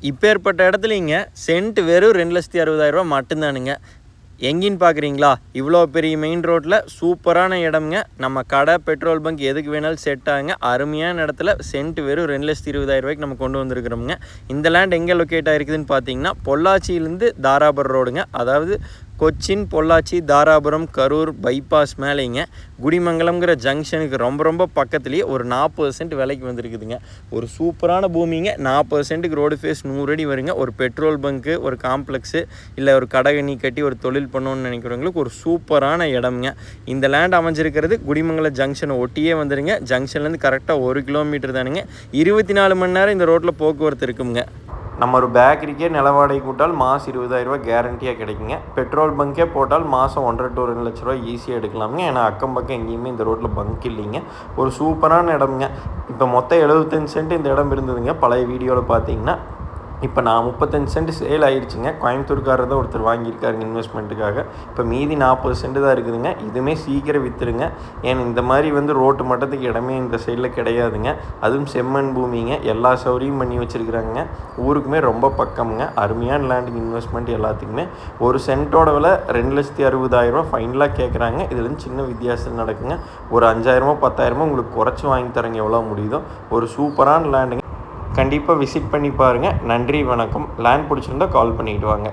இப்பேற்பட்ட இடத்துலிங்க சென்ட் வெறும் 2,60,000 மட்டும்தானுங்க. எங்கேன்னு பார்க்குறீங்களா? இவ்வளோ பெரிய மெயின் ரோட்டில் சூப்பரான இடம்ங்க. நம்ம கடை பெட்ரோல் பங்க் எதுக்கு வேணாலும் செட் ஆகுங்க. அருமையான இடத்துல சென்ட் வெறும் 2,20,000 நம்ம கொண்டு வந்திருக்கிறோமுங்க. இந்த லேண்ட் எங்கே லொக்கேட் ஆகிருக்குதுன்னு பார்த்தீங்கன்னா பொள்ளாச்சியிலேருந்து தாராபுரம் ரோடுங்க. அதாவது கொச்சின், பொள்ளாச்சி, தாராபுரம், கரூர் பைபாஸ் மேலேங்க குடிமங்கலம்ங்கிற ஜங்ஷனுக்கு ரொம்ப பக்கத்துலேயே ஒரு 40 சென்ட் விலைக்கு வந்திருக்குதுங்க. ஒரு சூப்பரான பூமிங்க. 40 சென்ட்டுக்கு ரோடு ஃபேஸ் 100 அடி வருங்க. ஒரு பெட்ரோல் பங்க்கு, ஒரு காம்ப்ளெக்ஸு, இல்லை ஒரு கடகணி கட்டி ஒரு தொழில் பண்ணணும்னு நினைக்கிறவங்களுக்கு ஒரு சூப்பரான இடம்ங்க. இந்த லேண்ட் அமைஞ்சிருக்கிறது குடிமங்கலம் ஜங்ஷனை ஒட்டியே வந்துடுங்க. ஜங்ஷன்லேருந்து கரெக்டாக 1 கிலோமீட்டர் தானுங்க. 24 மணி நேரம் இந்த ரோட்டில் போக்குவரத்து இருக்குங்க. நம்ம ஒரு பேக்கரிக்கே நில வாடகை கூட்டால் மாதம் 20,000 கேரண்டியாக கிடைக்குங்க. பெட்ரோல் பங்கே போட்டால் மாதம் 1.5 to 2 லட்ச ரூபா ஈஸியாக எடுக்கலாமுங்க. ஏன்னா அக்கம் பக்கம் எங்கேயுமே இந்த ரோட்டில் பங்க் இல்லைங்க. ஒரு சூப்பரான இடம்ங்க. இப்போ மொத்தம் 75 சென்ட் இந்த இடம் இருந்ததுங்க பழைய வீடியோவில் பார்த்தீங்கன்னா. இப்போ நான் 35 சென்ட் சேல் ஆகிடுச்சுங்க. கோயம்புத்தூர்காரர் தான் ஒருத்தர் வாங்கியிருக்காருங்க இன்வெஸ்ட்மெண்ட்டுக்காக. இப்போ மீதி 40 சென்ட் தான் இருக்குதுங்க. இதுவுமே சீக்கிரம் விற்றுருங்க. ஏன்னா இந்த மாதிரி ரோட்டு மட்டத்துக்கு இடமே இந்த சைடில் கிடையாதுங்க. அதுவும் செம்மண் பூமிங்க. எல்லா சௌகரியம் பண்ணி வச்சுருக்குறாங்க. ஊருக்குமே ரொம்ப பக்கம்ங்க. அருமையான லேண்டுக்கு இன்வெஸ்ட்மெண்ட் எல்லாத்துக்குமே. ஒரு சென்ட்டோட விலை 2,60,000 ஃபைனலாக கேட்குறாங்க. இதுலேருந்து சின்ன வித்தியாசம் நடக்குங்க. ஒரு 5,000 10,000 உங்களுக்கு குறைச்சி வாங்கி தரங்க எவ்வளோ முடியுதோ. ஒரு சூப்பரான லேண்டுங்க. கண்டிப்பாக விசிட் பண்ணி பாருங்கள். நன்றி, வணக்கம். லேண்ட் பிடிச்சிருந்தா கால் பண்ணிக்கிட்டு வாங்க.